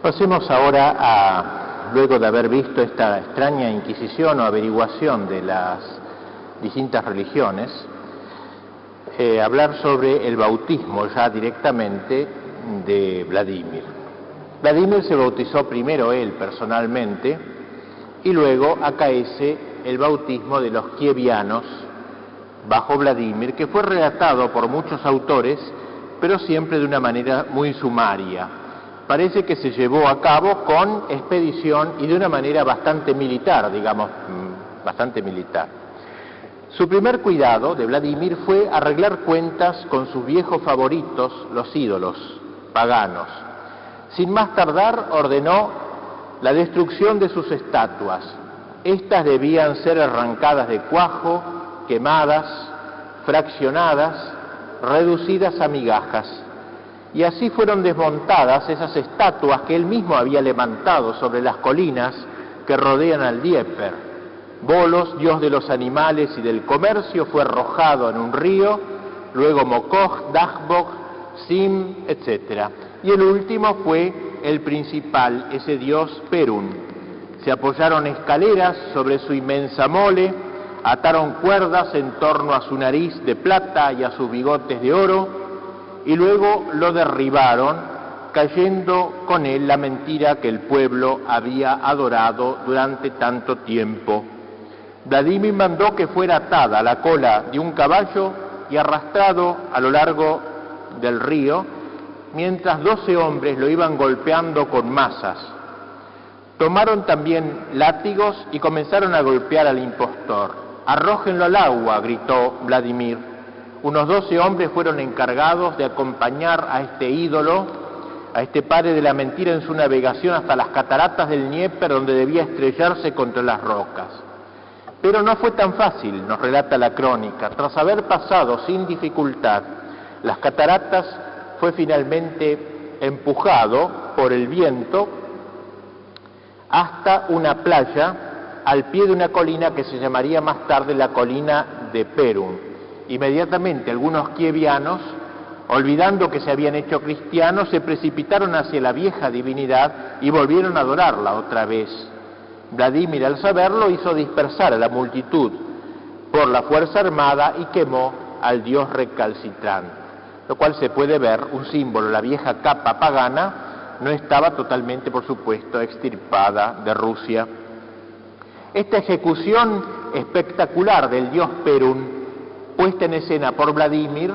Pasemos ahora luego de haber visto esta extraña inquisición o averiguación de las distintas religiones, hablar sobre el bautismo ya directamente de Vladimir. Vladimir se bautizó primero él personalmente y luego acaece el bautismo de los kievianos bajo Vladimir, que fue relatado por muchos autores, pero siempre de una manera muy sumaria. Parece que se llevó a cabo con expedición y de una manera bastante militar, digamos, bastante militar. Su primer cuidado de Vladimir fue arreglar cuentas con sus viejos favoritos, los ídolos paganos. Sin más tardar, ordenó la destrucción de sus estatuas. Estas debían ser arrancadas de cuajo, quemadas, fraccionadas, reducidas a migajas. Y así fueron desmontadas esas estatuas que él mismo había levantado sobre las colinas que rodean al Dnieper. Volos, dios de los animales y del comercio, fue arrojado en un río, luego Mokoj, Dagboch, Sim, etc. Y el último fue el principal, ese dios Perun. Se apoyaron escaleras sobre su inmensa mole, ataron cuerdas en torno a su nariz de plata y a sus bigotes de oro, y luego lo derribaron, cayendo con él la mentira que el pueblo había adorado durante tanto tiempo. Vladimir mandó que fuera atada a la cola de un caballo y arrastrado a lo largo del río, mientras 12 hombres lo iban golpeando con mazas. Tomaron también látigos y comenzaron a golpear al impostor. «Arrójenlo al agua», gritó Vladimir. Unos 12 hombres fueron encargados de acompañar a este ídolo, a este padre de la mentira, en su navegación hasta las cataratas del Dnieper, donde debía estrellarse contra las rocas. Pero no fue tan fácil, nos relata la crónica. Tras haber pasado sin dificultad las cataratas, fue finalmente empujado por el viento hasta una playa al pie de una colina que se llamaría más tarde la colina de Perun. Inmediatamente algunos kievianos, olvidando que se habían hecho cristianos, se precipitaron hacia la vieja divinidad y volvieron a adorarla otra vez. Vladimir, al saberlo, hizo dispersar a la multitud por la fuerza armada y quemó al dios recalcitrante, lo cual se puede ver, un símbolo, la vieja capa pagana, no estaba totalmente, por supuesto, extirpada de Rusia. Esta ejecución espectacular del dios Perun, puesta en escena por Vladimir,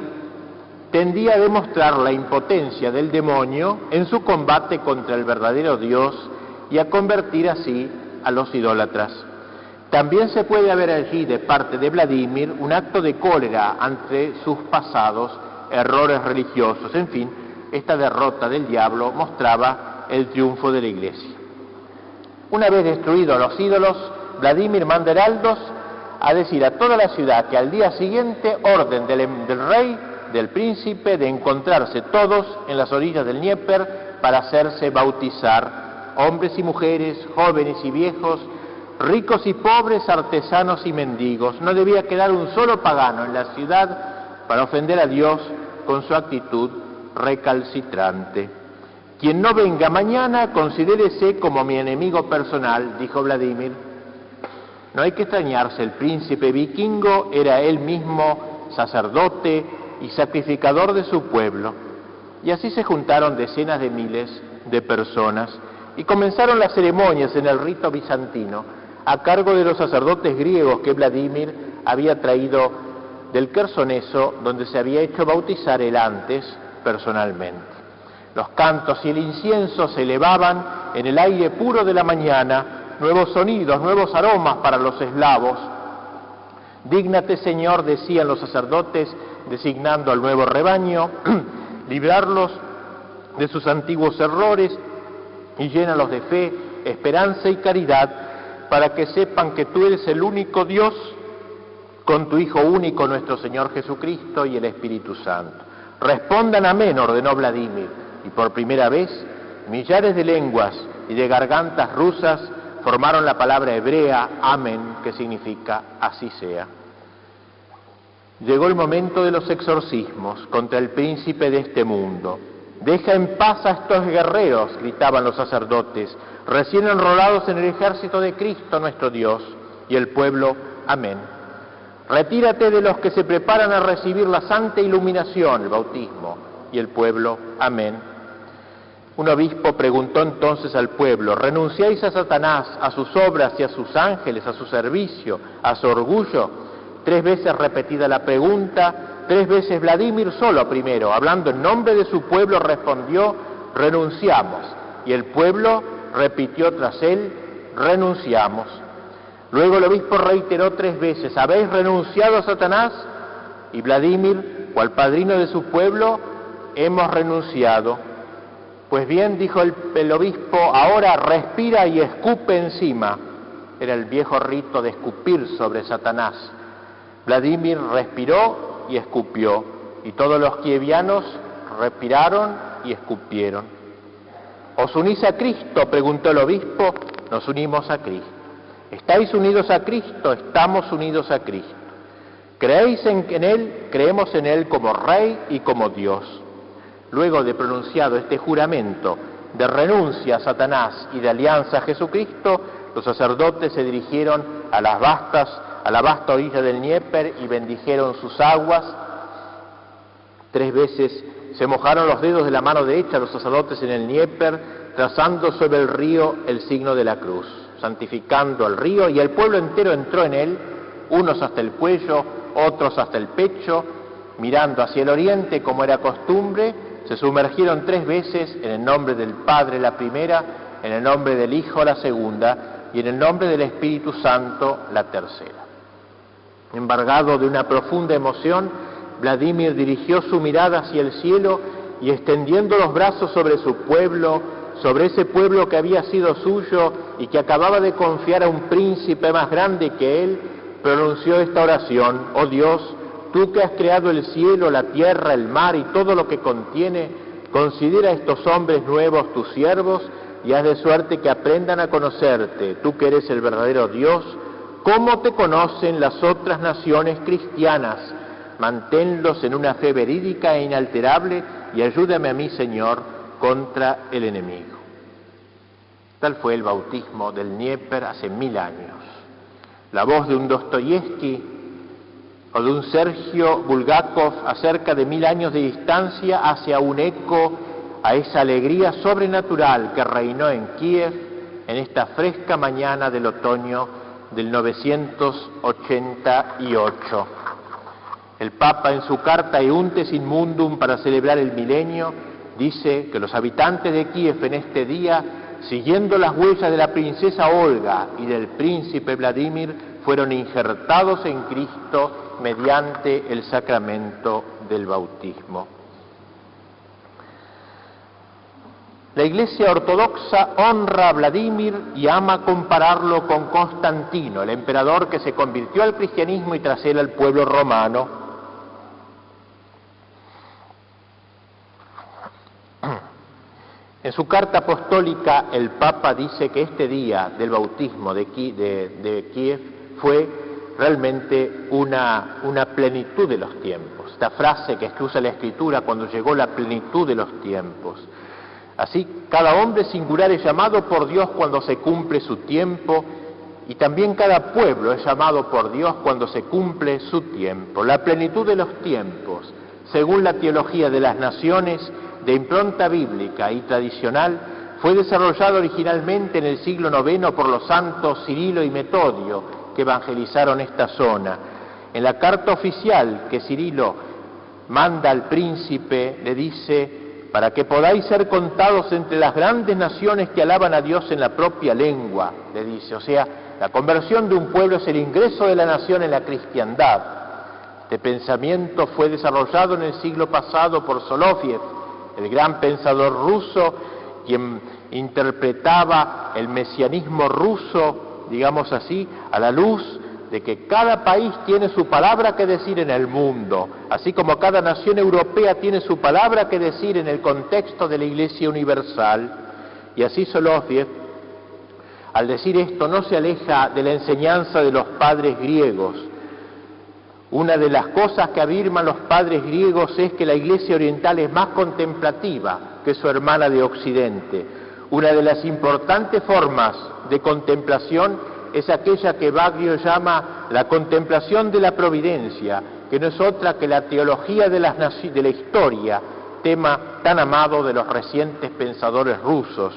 tendía a demostrar la impotencia del demonio en su combate contra el verdadero Dios y a convertir así a los idólatras. También se puede ver allí de parte de Vladimir un acto de cólera ante sus pasados errores religiosos. En fin, esta derrota del diablo mostraba el triunfo de la Iglesia. Una vez destruidos los ídolos, Vladimir manda heraldos a decir a toda la ciudad que al día siguiente orden del rey, del príncipe, de encontrarse todos en las orillas del Dnieper para hacerse bautizar, hombres y mujeres, jóvenes y viejos, ricos y pobres, artesanos y mendigos. No debía quedar un solo pagano en la ciudad para ofender a Dios con su actitud recalcitrante. Quien no venga mañana, considérese como mi enemigo personal, dijo Vladimir. No hay que extrañarse, el príncipe vikingo era él mismo sacerdote y sacrificador de su pueblo. Y así se juntaron decenas de miles de personas y comenzaron las ceremonias en el rito bizantino a cargo de los sacerdotes griegos que Vladimir había traído del Quersoneso, donde se había hecho bautizar él antes personalmente. Los cantos y el incienso se elevaban en el aire puro de la mañana, nuevos sonidos, nuevos aromas para los eslavos. Dígnate, Señor, decían los sacerdotes, designando al nuevo rebaño, librarlos de sus antiguos errores y llénalos de fe, esperanza y caridad, para que sepan que tú eres el único Dios, con tu Hijo único, nuestro Señor Jesucristo, y el Espíritu Santo. Respondan amén, ordenó Vladimir, y por primera vez millares de lenguas y de gargantas rusas formaron la palabra hebrea amén, que significa así sea. Llegó el momento de los exorcismos contra el príncipe de este mundo. «Deja en paz a estos guerreros», gritaban los sacerdotes, recién enrolados en el ejército de Cristo nuestro Dios. Y el pueblo, amén. «Retírate de los que se preparan a recibir la santa iluminación», el bautismo. Y el pueblo, amén. Un obispo preguntó entonces al pueblo: «¿Renunciáis a Satanás, a sus obras y a sus ángeles, a su servicio, a su orgullo?». 3 veces repetida la pregunta, 3 veces Vladimir solo primero, hablando en nombre de su pueblo, respondió: «Renunciamos». Y el pueblo repitió tras él: «Renunciamos». Luego el obispo reiteró 3 veces: «¿Habéis renunciado a Satanás?». Y Vladimir, cual padrino de su pueblo: «Hemos renunciado». «Pues bien», dijo el obispo, «ahora respira y escupe encima». Era el viejo rito de escupir sobre Satanás. Vladimir respiró y escupió, y todos los kievianos respiraron y escupieron. «¿Os unís a Cristo?», preguntó el obispo. «Nos unimos a Cristo». «¿Estáis unidos a Cristo?». «Estamos unidos a Cristo». «¿Creéis en Él?». «Creemos en Él como Rey y como Dios». Luego de pronunciado este juramento de renuncia a Satanás y de alianza a Jesucristo, los sacerdotes se dirigieron a la vasta orilla del Dnieper y bendijeron sus aguas. 3 veces se mojaron los dedos de la mano derecha los sacerdotes en el Dnieper, trazando sobre el río el signo de la cruz, santificando el río, y el pueblo entero entró en él, unos hasta el cuello, otros hasta el pecho, mirando hacia el oriente como era costumbre. Se sumergieron 3 veces, en el nombre del Padre la primera, en el nombre del Hijo la segunda, y en el nombre del Espíritu Santo la tercera. Embargado de una profunda emoción, Vladimir dirigió su mirada hacia el cielo y, extendiendo los brazos sobre su pueblo, sobre ese pueblo que había sido suyo y que acababa de confiar a un príncipe más grande que él, pronunció esta oración: «Oh Dios, tú que has creado el cielo, la tierra, el mar y todo lo que contiene, considera a estos hombres nuevos tus siervos y haz de suerte que aprendan a conocerte, tú que eres el verdadero Dios, como te conocen las otras naciones cristianas. Manténlos en una fe verídica e inalterable y ayúdame a mí, Señor, contra el enemigo». Tal fue el bautismo del Dnieper hace 1000 años. La voz de un Dostoyevsky o de un Sergio Bulgakov a cerca de 1000 años de distancia hace aún eco a esa alegría sobrenatural que reinó en Kiev en esta fresca mañana del otoño del 988. El Papa, en su carta Euntes in Mundum para celebrar el milenio, dice que los habitantes de Kiev en este día, siguiendo las huellas de la princesa Olga y del príncipe Vladimir, fueron injertados en Cristo mediante el sacramento del bautismo. La Iglesia Ortodoxa honra a Vladimir y ama compararlo con Constantino, el emperador que se convirtió al cristianismo y tras él al pueblo romano. En su carta apostólica, el Papa dice que este día del bautismo de Kiev fue realmente una plenitud de los tiempos. Esta frase que usa la Escritura: cuando llegó la plenitud de los tiempos. Así, cada hombre singular es llamado por Dios cuando se cumple su tiempo, y también cada pueblo es llamado por Dios cuando se cumple su tiempo. La plenitud de los tiempos, según la teología de las naciones, de impronta bíblica y tradicional, fue desarrollado originalmente en el siglo IX por los santos Cirilo y Metodio, que evangelizaron esta zona. En la carta oficial que Cirilo manda al príncipe, le dice: «Para que podáis ser contados entre las grandes naciones que alaban a Dios en la propia lengua», le dice. O sea, la conversión de un pueblo es el ingreso de la nación en la cristiandad. Este pensamiento fue desarrollado en el siglo pasado por Soloviev, el gran pensador ruso, quien interpretaba el mesianismo ruso, digamos así, a la luz de que cada país tiene su palabra que decir en el mundo, así como cada nación europea tiene su palabra que decir en el contexto de la Iglesia universal. Y así Soloviev, al decir esto, no se aleja de la enseñanza de los padres griegos. Una de las cosas que afirman los padres griegos es que la Iglesia oriental es más contemplativa que su hermana de Occidente. Una de las importantes formas de contemplación es aquella que Baglio llama la contemplación de la providencia, que no es otra que la teología de la historia, tema tan amado de los recientes pensadores rusos.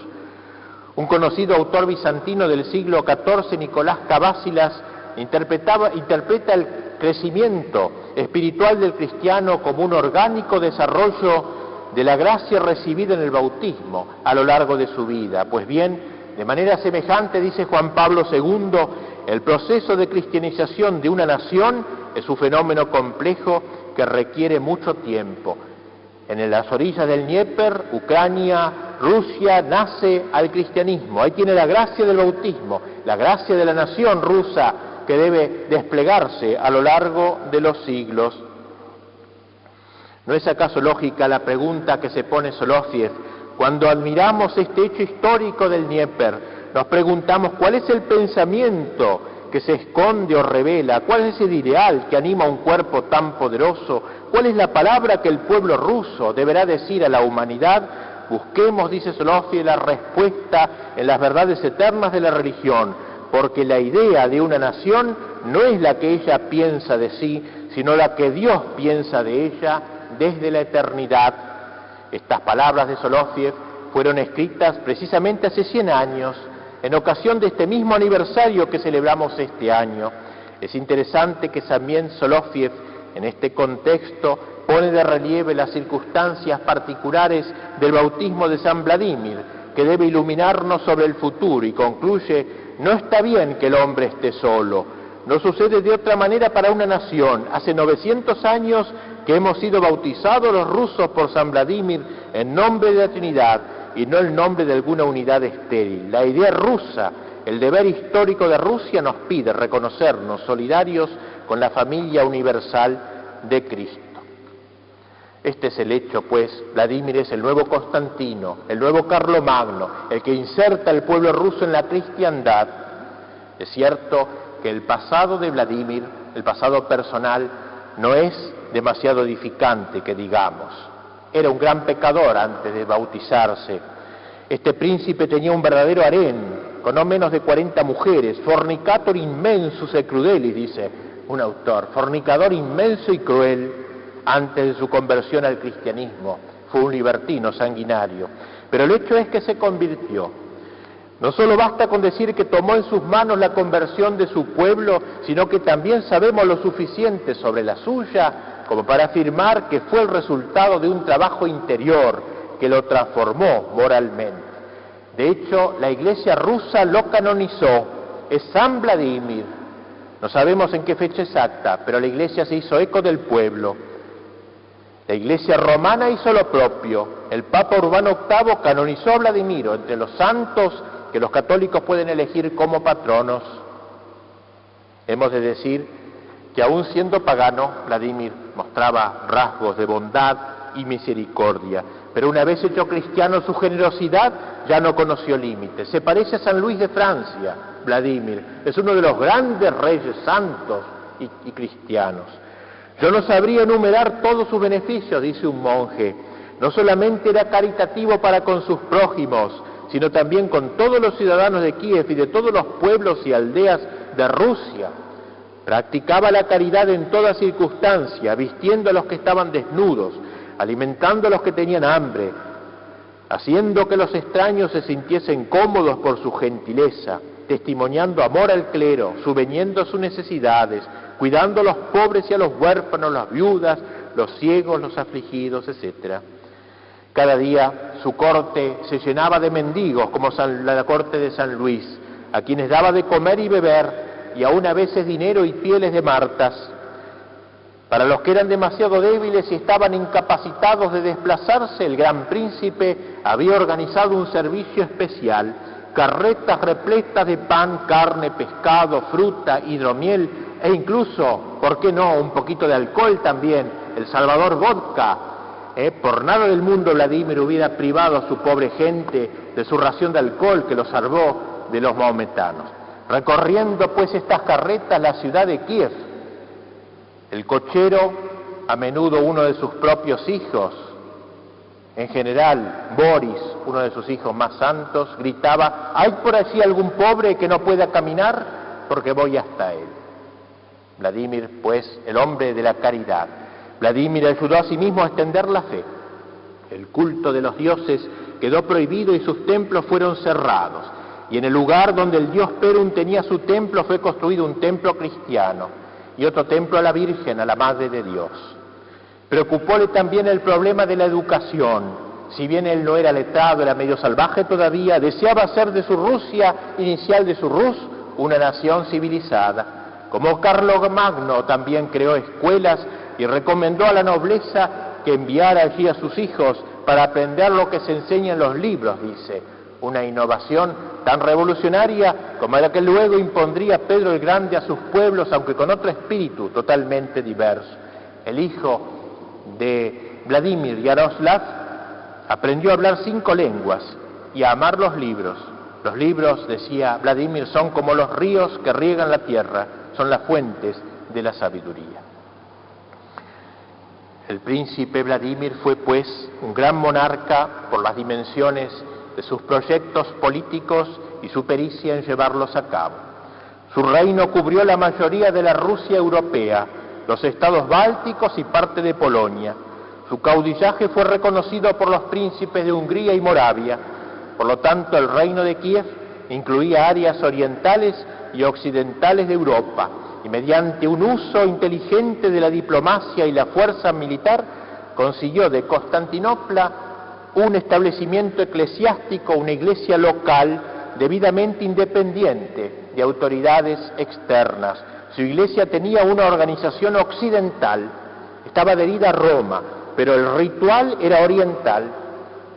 Un conocido autor bizantino del siglo XIV, Nicolás Cavasilas, interpreta el crecimiento espiritual del cristiano como un orgánico desarrollo de la gracia recibida en el bautismo a lo largo de su vida. Pues bien, de manera semejante, dice Juan Pablo II, el proceso de cristianización de una nación es un fenómeno complejo que requiere mucho tiempo. En las orillas del Dnieper, Ucrania, Rusia, nace al cristianismo. Ahí tiene la gracia del bautismo, la gracia de la nación rusa que debe desplegarse a lo largo de los siglos. ¿No es acaso lógica la pregunta que se pone Soloviev? Cuando admiramos este hecho histórico del Dnieper, nos preguntamos cuál es el pensamiento que se esconde o revela, cuál es el ideal que anima a un cuerpo tan poderoso, cuál es la palabra que el pueblo ruso deberá decir a la humanidad. Busquemos, dice Soloviev, la respuesta en las verdades eternas de la religión, porque la idea de una nación no es la que ella piensa de sí, sino la que Dios piensa de ella desde la eternidad. Estas palabras de Soloviev fueron escritas precisamente hace 100 años, en ocasión de este mismo aniversario que celebramos este año. Es interesante que también Soloviev, en este contexto, pone de relieve las circunstancias particulares del bautismo de San Vladimir, que debe iluminarnos sobre el futuro, y concluye: no está bien que el hombre esté solo. No sucede de otra manera para una nación. Hace 900 años que hemos sido bautizados los rusos por San Vladimir en nombre de la Trinidad y no el nombre de alguna unidad estéril. La idea rusa, el deber histórico de Rusia nos pide reconocernos solidarios con la familia universal de Cristo. Este es el hecho, pues. Vladimir es el nuevo Constantino, el nuevo Carlomagno, el que inserta al pueblo ruso en la cristiandad. Es cierto que el pasado de Vladimir, el pasado personal, no es demasiado edificante, que digamos. Era un gran pecador antes de bautizarse. Este príncipe tenía un verdadero harén, con no menos de 40 mujeres, fornicator inmensus e crudelis, dice un autor, fornicador inmenso y cruel. Antes de su conversión al cristianismo, fue un libertino sanguinario. Pero el hecho es que se convirtió. No solo basta con decir que tomó en sus manos la conversión de su pueblo, sino que también sabemos lo suficiente sobre la suya como para afirmar que fue el resultado de un trabajo interior que lo transformó moralmente. De hecho, la Iglesia rusa lo canonizó, es San Vladimir. No sabemos en qué fecha exacta, pero la Iglesia se hizo eco del pueblo. La Iglesia romana hizo lo propio. El Papa Urbano VIII canonizó a Vladimiro entre los santos que los católicos pueden elegir como patronos. Hemos de decir que aún siendo pagano, Vladimir mostraba rasgos de bondad y misericordia, pero una vez hecho cristiano, su generosidad ya no conoció límites. Se parece a San Luis de Francia, Vladimir, es uno de los grandes reyes santos y cristianos. Yo no sabría enumerar todos sus beneficios, dice un monje. No solamente era caritativo para con sus prójimos, sino también con todos los ciudadanos de Kiev y de todos los pueblos y aldeas de Rusia. Practicaba la caridad en toda circunstancia, vistiendo a los que estaban desnudos, alimentando a los que tenían hambre, haciendo que los extraños se sintiesen cómodos por su gentileza, testimoniando amor al clero, subveniendo a sus necesidades, cuidando a los pobres y a los huérfanos, las viudas, los ciegos, los afligidos, etc. Cada día su corte se llenaba de mendigos, como la corte de San Luis, a quienes daba de comer y beber, y aún a veces dinero y pieles de martas. Para los que eran demasiado débiles y estaban incapacitados de desplazarse, el gran príncipe había organizado un servicio especial, carretas repletas de pan, carne, pescado, fruta, hidromiel e incluso, ¿por qué no?, un poquito de alcohol también, el Salvador vodka. Por nada del mundo Vladimir hubiera privado a su pobre gente de su ración de alcohol que lo salvó de los maometanos. Recorriendo pues estas carretas la ciudad de Kiev, El cochero, a menudo uno de sus propios hijos, en general Boris, uno de sus hijos más santos, gritaba: ¿hay por allí algún pobre que no pueda caminar? Porque voy hasta él. Vladimir, pues, el hombre de la caridad. Vladimir ayudó a sí mismo a extender la fe. El culto de los dioses quedó prohibido y sus templos fueron cerrados. Y en el lugar donde el dios Perun tenía su templo fue construido un templo cristiano y otro templo a la Virgen, a la Madre de Dios. Preocupóle también el problema de la educación. Si bien él no era letrado, era medio salvaje todavía, deseaba hacer de su Rusia, inicial de su Rus, una nación civilizada. Como Carlomagno también creó escuelas y recomendó a la nobleza que enviara allí a sus hijos para aprender lo que se enseña en los libros, dice. Una innovación tan revolucionaria como la que luego impondría Pedro el Grande a sus pueblos, aunque con otro espíritu totalmente diverso. El hijo de Vladimir, Yaroslav, aprendió a hablar 5 lenguas y a amar los libros. Los libros, decía Vladimir, son como los ríos que riegan la tierra, son las fuentes de la sabiduría. El príncipe Vladimir fue, pues, un gran monarca por las dimensiones de sus proyectos políticos y su pericia en llevarlos a cabo. Su reino cubrió la mayoría de la Rusia europea, los estados bálticos y parte de Polonia. Su caudillaje fue reconocido por los príncipes de Hungría y Moravia. Por lo tanto, el reino de Kiev incluía áreas orientales y occidentales de Europa, y mediante un uso inteligente de la diplomacia y la fuerza militar, consiguió de Constantinopla un establecimiento eclesiástico, una iglesia local debidamente independiente de autoridades externas. Su iglesia tenía una organización occidental, estaba adherida a Roma, pero el ritual era oriental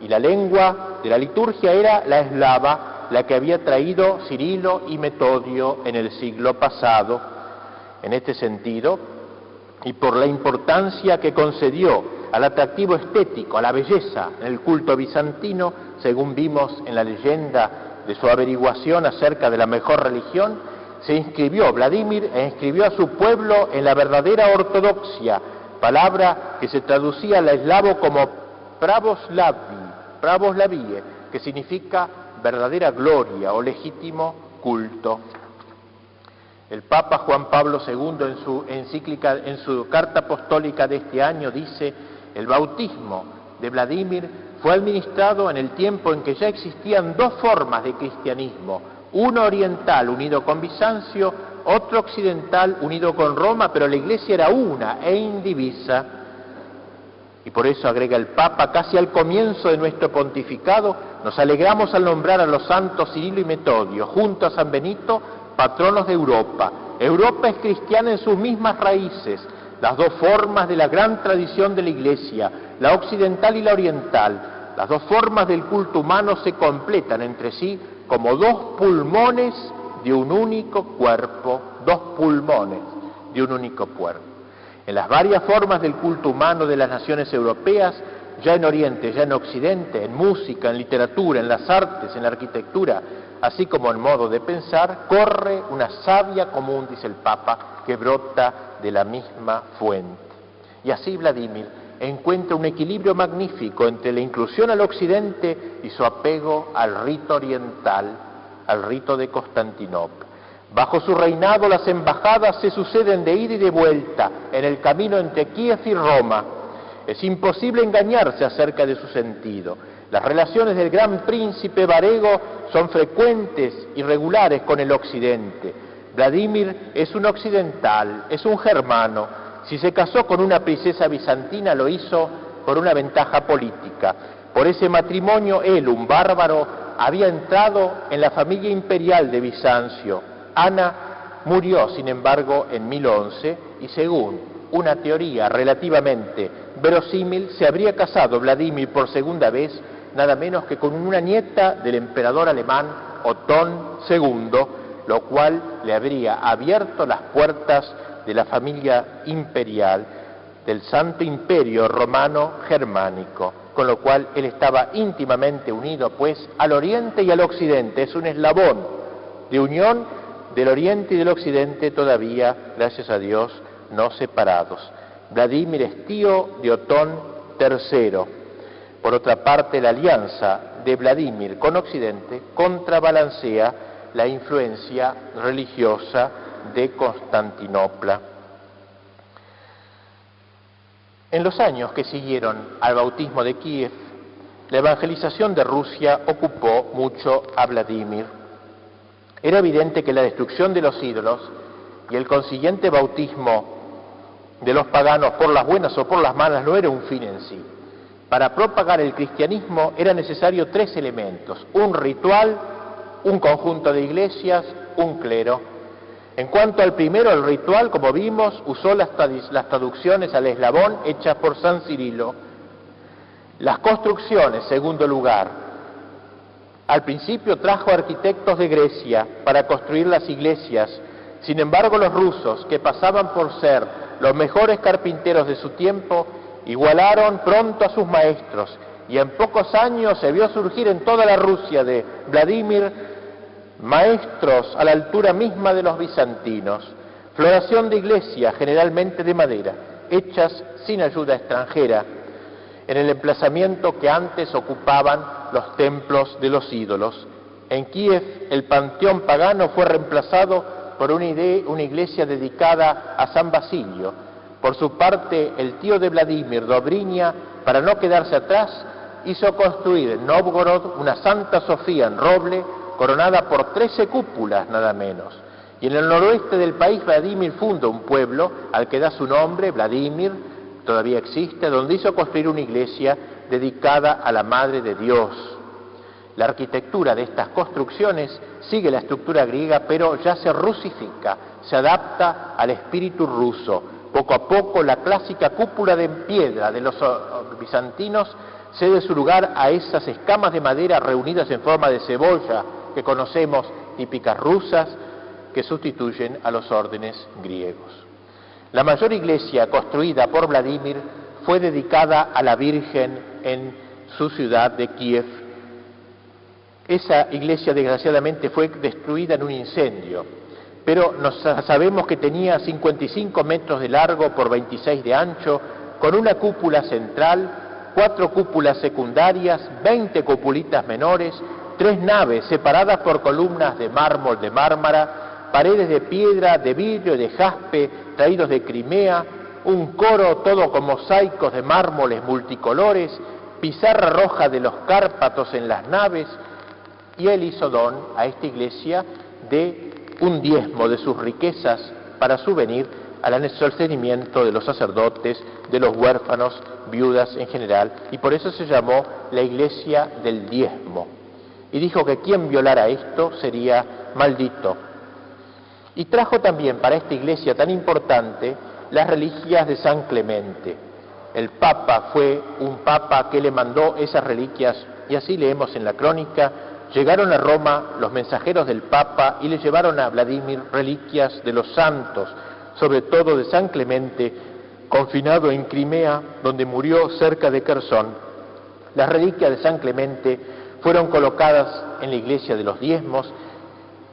y la lengua de la liturgia era la eslava, la que había traído Cirilo y Metodio en el siglo pasado. En este sentido, y por la importancia que concedió al atractivo estético, a la belleza en el culto bizantino, según vimos en la leyenda de su averiguación acerca de la mejor religión, se inscribió Vladimir e inscribió a su pueblo en la verdadera ortodoxia, palabra que se traducía al eslavo como pravoslavie, que significa verdadera gloria o legítimo culto. El Papa Juan Pablo II en su encíclica, en su carta apostólica de este año, dice: el bautismo de Vladimir fue administrado en el tiempo en que ya existían 2 formas de cristianismo, uno oriental unido con Bizancio, otro occidental unido con Roma, pero la iglesia era una e indivisa. Y por eso, agrega el Papa, casi al comienzo de nuestro pontificado, nos alegramos al nombrar a los santos Cirilo y Metodio, junto a San Benito, patronos de Europa. Europa es cristiana en sus mismas raíces, las 2 formas de la gran tradición de la Iglesia, la occidental y la oriental. Las 2 formas del culto humano se completan entre sí como 2 pulmones de un único cuerpo, 2 pulmones de un único cuerpo. En las varias formas del culto humano de las naciones europeas, ya en Oriente, ya en Occidente, en música, en literatura, en las artes, en la arquitectura, así como en modo de pensar, corre una savia común, dice el Papa, que brota de la misma fuente. Y así Vladimir encuentra un equilibrio magnífico entre la inclusión al Occidente y su apego al rito oriental, al rito de Constantinopla. Bajo su reinado las embajadas se suceden de ida y de vuelta en el camino entre Kiev y Roma. Es imposible engañarse acerca de su sentido. Las relaciones del gran príncipe varego son frecuentes y regulares con el Occidente. Vladimir es un occidental, es un germano. Si se casó con una princesa bizantina, lo hizo por una ventaja política. Por ese matrimonio, él, un bárbaro, había entrado en la familia imperial de Bizancio. Ana murió, sin embargo, en 1011 y según una teoría relativamente verosímil, se habría casado Vladimir por segunda vez nada menos que con una nieta del emperador alemán Otón II, lo cual le habría abierto las puertas de la familia imperial del Santo Imperio Romano Germánico, con lo cual él estaba íntimamente unido, pues, al Oriente y al Occidente. Es un eslabón de unión del Oriente y del Occidente todavía, gracias a Dios, no separados. Vladimir es tío de Otón III. Por otra parte, la alianza de Vladimir con Occidente contrabalancea la influencia religiosa de Constantinopla. En los años que siguieron al bautismo de Kiev, la evangelización de Rusia ocupó mucho a Vladimir. Era evidente que la destrucción de los ídolos y el consiguiente bautismo de los paganos por las buenas o por las malas no era un fin en sí. Para propagar el cristianismo era necesario tres elementos: un ritual, un conjunto de iglesias, un clero. En cuanto al primero, el ritual, como vimos, usó las traducciones al eslavón hechas por San Cirilo. Las construcciones, segundo lugar, al principio trajo arquitectos de Grecia para construir las iglesias. Sin embargo, los rusos, que pasaban por ser los mejores carpinteros de su tiempo, igualaron pronto a sus maestros, y en pocos años se vio surgir en toda la Rusia de Vladimir maestros a la altura misma de los bizantinos. Floración de iglesias, generalmente de madera, hechas sin ayuda extranjera, en el emplazamiento que antes ocupaban los templos de los ídolos. En Kiev, el panteón pagano fue reemplazado por una iglesia dedicada a San Basilio. Por su parte, el tío de Vladimir, Dobrynia, para no quedarse atrás, hizo construir en Nóvgorod una Santa Sofía en roble, coronada por 13 cúpulas, nada menos. Y en el noroeste del país, Vladimir funda un pueblo al que da su nombre, Vladimir, todavía existe, donde hizo construir una iglesia dedicada a la Madre de Dios. La arquitectura de estas construcciones sigue la estructura griega, pero ya se rusifica, se adapta al espíritu ruso. Poco a poco, la clásica cúpula de piedra de los bizantinos cede su lugar a esas escamas de madera reunidas en forma de cebolla que conocemos, típicas rusas, que sustituyen a los órdenes griegos. La mayor iglesia construida por Vladimir fue dedicada a la Virgen en su ciudad de Kiev. Esa iglesia, desgraciadamente, fue destruida en un incendio, pero sabemos que tenía 55 metros de largo por 26 de ancho, con una cúpula central, 4 cúpulas secundarias, 20 cupulitas menores, 3 naves separadas por columnas de mármol de Mármara, paredes de piedra, de vidrio y de jaspe traídos de Crimea, un coro todo con mosaicos de mármoles multicolores, pizarra roja de los Cárpatos en las naves, y él hizo don a esta iglesia de un diezmo de sus riquezas para subvenir al sostenimiento de los sacerdotes, de los huérfanos, viudas en general, y por eso se llamó la iglesia del diezmo. Y dijo que quien violara esto sería maldito. Y trajo también para esta iglesia tan importante las reliquias de San Clemente. El Papa fue un Papa que le mandó esas reliquias, y así leemos en la crónica: llegaron a Roma los mensajeros del Papa y le llevaron a Vladimir reliquias de los santos, sobre todo de San Clemente, confinado en Crimea, donde murió cerca de Kersón. Las reliquias de San Clemente fueron colocadas en la iglesia de los diezmos,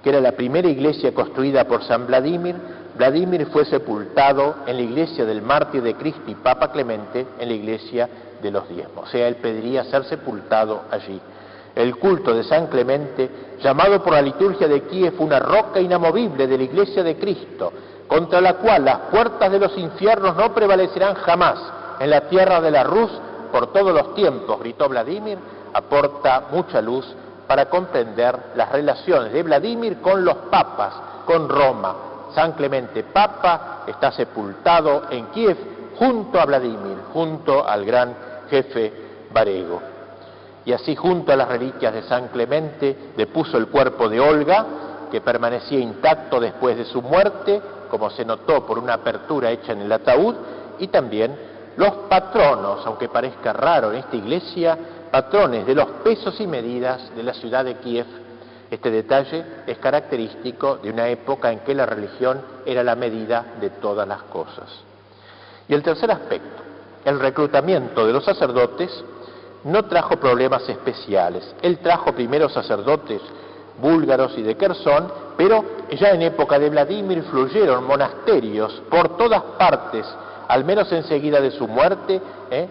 que era la primera iglesia construida por San Vladimir. Vladimir fue sepultado en la iglesia del mártir de Cristo y Papa Clemente, en la iglesia de los diezmos. O sea, él pediría ser sepultado allí. El culto de San Clemente, llamado por la liturgia de Kiev una roca inamovible de la iglesia de Cristo, contra la cual las puertas de los infiernos no prevalecerán jamás en la tierra de la Rus por todos los tiempos, gritó Vladimir, aporta mucha luz para comprender las relaciones de Vladimir con los papas, con Roma. San Clemente Papa está sepultado en Kiev junto a Vladimir, junto al gran jefe varego. Y así, junto a las reliquias de San Clemente, depuso el cuerpo de Olga, que permanecía intacto después de su muerte, como se notó por una apertura hecha en el ataúd, y también los patronos, aunque parezca raro en esta iglesia, patrones de los pesos y medidas de la ciudad de Kiev. Este detalle es característico de una época en que la religión era la medida de todas las cosas. Y el tercer aspecto, el reclutamiento de los sacerdotes, no trajo problemas especiales. Él trajo primero sacerdotes búlgaros y de Kherson, pero ya en época de Vladimir fluyeron monasterios por todas partes, al menos enseguida de su muerte,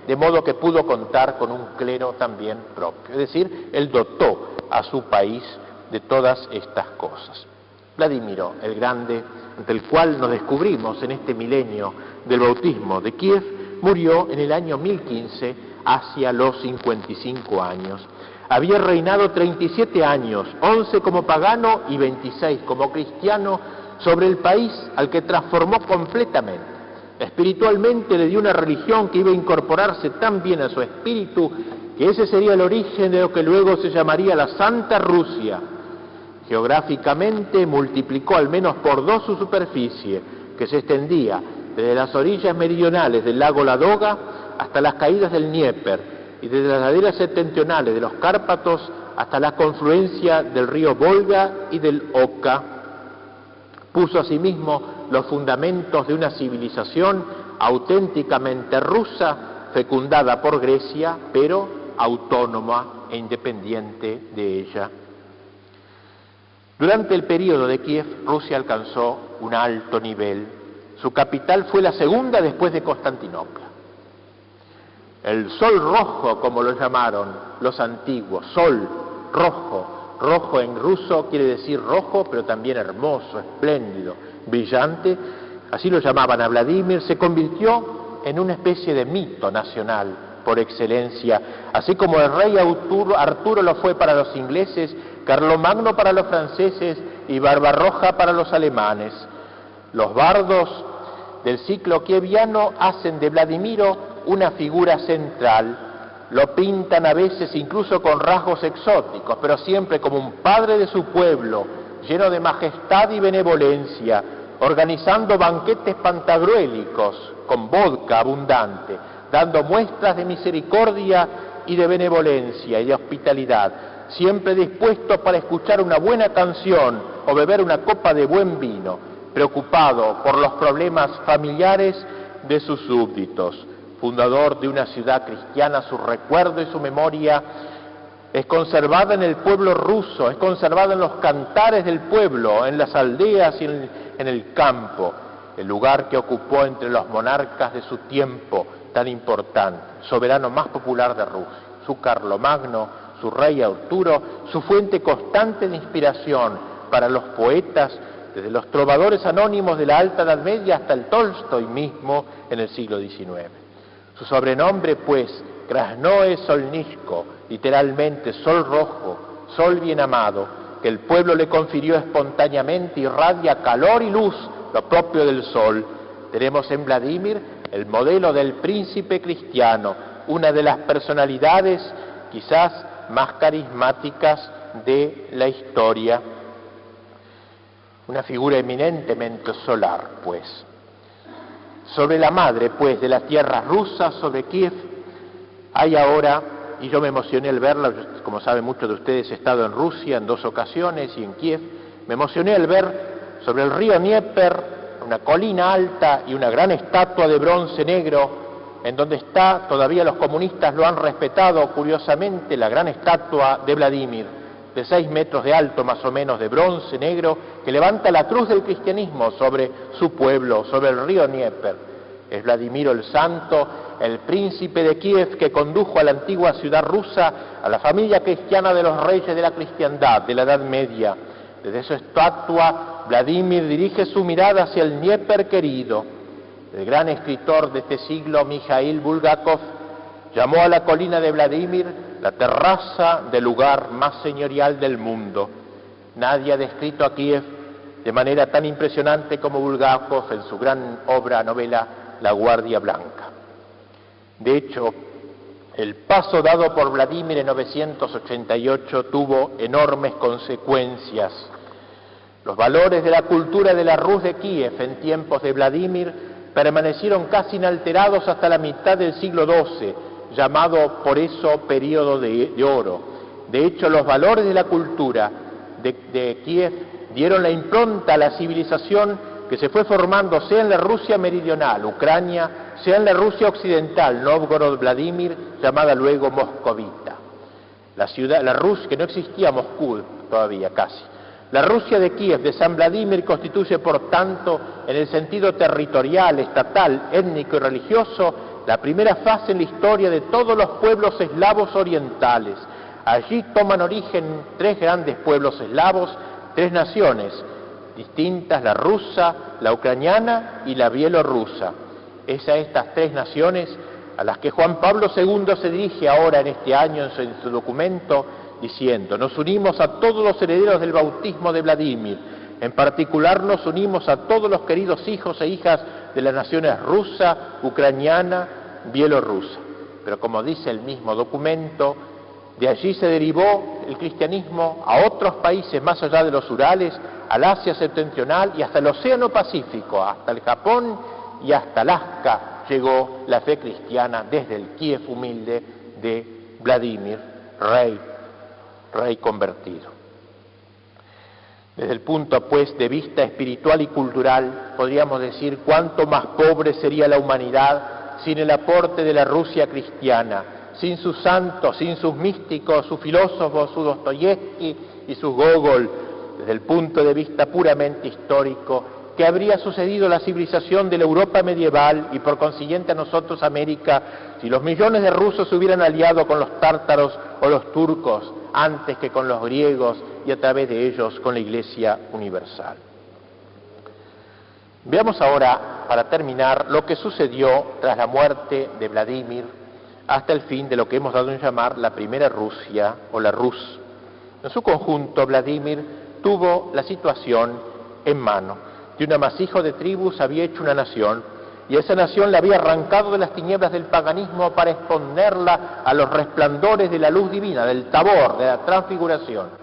de modo que pudo contar con un clero también propio. Es decir, él dotó a su país de todas estas cosas. Vladimiro el Grande, ante el cual nos descubrimos en este milenio del bautismo de Kiev, murió en el año 1015, hacia los 55 años. Había reinado 37 años, 11 como pagano y 26 como cristiano, sobre el país al que transformó completamente. Espiritualmente le dio una religión que iba a incorporarse tan bien a su espíritu, que ese sería el origen de lo que luego se llamaría la Santa Rusia. Geográficamente multiplicó al menos por 2 su superficie, que se extendía desde las orillas meridionales del lago Ladoga hasta las caídas del Dnieper, y desde las laderas septentrionales de los Cárpatos hasta la confluencia del río Volga y del Oka. Puso asimismo los fundamentos de una civilización auténticamente rusa, fecundada por Grecia, pero autónoma e independiente de ella. Durante el período de Kiev, Rusia alcanzó un alto nivel. Su capital fue la segunda después de Constantinopla. El sol rojo, como lo llamaron los antiguos, sol rojo. Rojo en ruso quiere decir rojo, pero también hermoso, espléndido, brillante. Así lo llamaban a Vladimir. Se convirtió en una especie de mito nacional por excelencia, así como el rey Arturo lo fue para los ingleses, Carlomagno para los franceses y Barbarroja para los alemanes. Los bardos del ciclo kieviano hacen de Vladimiro una figura central. Lo pintan a veces incluso con rasgos exóticos, pero siempre como un padre de su pueblo, lleno de majestad y benevolencia, organizando banquetes pantagruélicos con vodka abundante, dando muestras de misericordia y de benevolencia y de hospitalidad, siempre dispuesto para escuchar una buena canción o beber una copa de buen vino, preocupado por los problemas familiares de sus súbditos. Fundador de una ciudad cristiana, su recuerdo y su memoria es conservada en el pueblo ruso, es conservada en los cantares del pueblo, en las aldeas y en el campo, el lugar que ocupó entre los monarcas de su tiempo tan importante, soberano más popular de Rusia, su Carlomagno, su rey Arturo, su fuente constante de inspiración para los poetas, desde los trovadores anónimos de la Alta Edad Media hasta el Tolstoy mismo en el siglo XIX. Su sobrenombre, pues, Krasnoe Solnizhko, literalmente sol rojo, sol bien amado, que el pueblo le confirió espontáneamente, irradia calor y luz, lo propio del sol. Tenemos en Vladimir el modelo del príncipe cristiano, una de las personalidades quizás más carismáticas de la historia. Una figura eminentemente solar, pues. Sobre la madre, pues, de las tierras rusas, sobre Kiev, hay ahora, y yo me emocioné al verla, como saben muchos de ustedes, he estado en Rusia en 2 ocasiones y en Kiev, me emocioné al ver sobre el río Dnieper una colina alta y una gran estatua de bronce negro, en donde está, todavía los comunistas lo han respetado curiosamente, la gran estatua de Vladimir, de 6 metros de alto más o menos, de bronce negro, que levanta la cruz del cristianismo sobre su pueblo, sobre el río Dnieper. Es Vladimiro el Santo, el príncipe de Kiev, que condujo a la antigua ciudad rusa a la familia cristiana de los reyes de la cristiandad, de la Edad Media. Desde su estatua, Vladimir dirige su mirada hacia el Dnieper querido. El gran escritor de este siglo, Mikhail Bulgakov, llamó a la colina de Vladimir la terraza del lugar más señorial del mundo. Nadie ha descrito a Kiev de manera tan impresionante como Bulgakov en su gran novela La Guardia Blanca. De hecho, el paso dado por Vladimir en 988 tuvo enormes consecuencias. Los valores de la cultura de la Rus de Kiev en tiempos de Vladimir permanecieron casi inalterados hasta la mitad del siglo XII, llamado por eso período de oro. De hecho, los valores de la cultura de Kiev dieron la impronta a la civilización que se fue formando sea en la Rusia meridional, Ucrania, sea en la Rusia occidental, Novgorod, Vladimir, llamada luego moscovita. La Rus, que no existía Moscú todavía casi. La Rusia de Kiev, de San Vladimir, constituye, por tanto, en el sentido territorial, estatal, étnico y religioso, la primera fase en la historia de todos los pueblos eslavos orientales. Allí toman origen tres grandes pueblos eslavos, tres naciones distintas, la rusa, la ucraniana y la bielorrusa. Es a estas tres naciones a las que Juan Pablo II se dirige ahora en este año en su documento, diciendo: nos unimos a todos los herederos del bautismo de Vladimir, en particular nos unimos a todos los queridos hijos e hijas de las naciones rusa, ucraniana, bielorrusa. Pero como dice el mismo documento, de allí se derivó el cristianismo a otros países más allá de los Urales, al Asia septentrional y hasta el Océano Pacífico, hasta el Japón y hasta Alaska llegó la fe cristiana desde el Kiev humilde de Vladimir, rey convertido. Desde el punto, pues, de vista espiritual y cultural, podríamos decir cuánto más pobre sería la humanidad sin el aporte de la Rusia cristiana, sin sus santos, sin sus místicos, sus filósofos, su Dostoyevsky y su Gogol. Desde el punto de vista puramente histórico, ¿qué habría sucedido a la civilización de la Europa medieval y por consiguiente a nosotros América si los millones de rusos se hubieran aliado con los tártaros o los turcos antes que con los griegos y a través de ellos con la Iglesia universal? Veamos ahora, para terminar, lo que sucedió tras la muerte de Vladimir hasta el fin de lo que hemos dado en llamar la Primera Rusia o la Rus. En su conjunto, Vladimir tuvo la situación en mano. De un amasijo de tribus había hecho una nación, y esa nación la había arrancado de las tinieblas del paganismo para exponerla a los resplandores de la luz divina, del Tabor, de la transfiguración.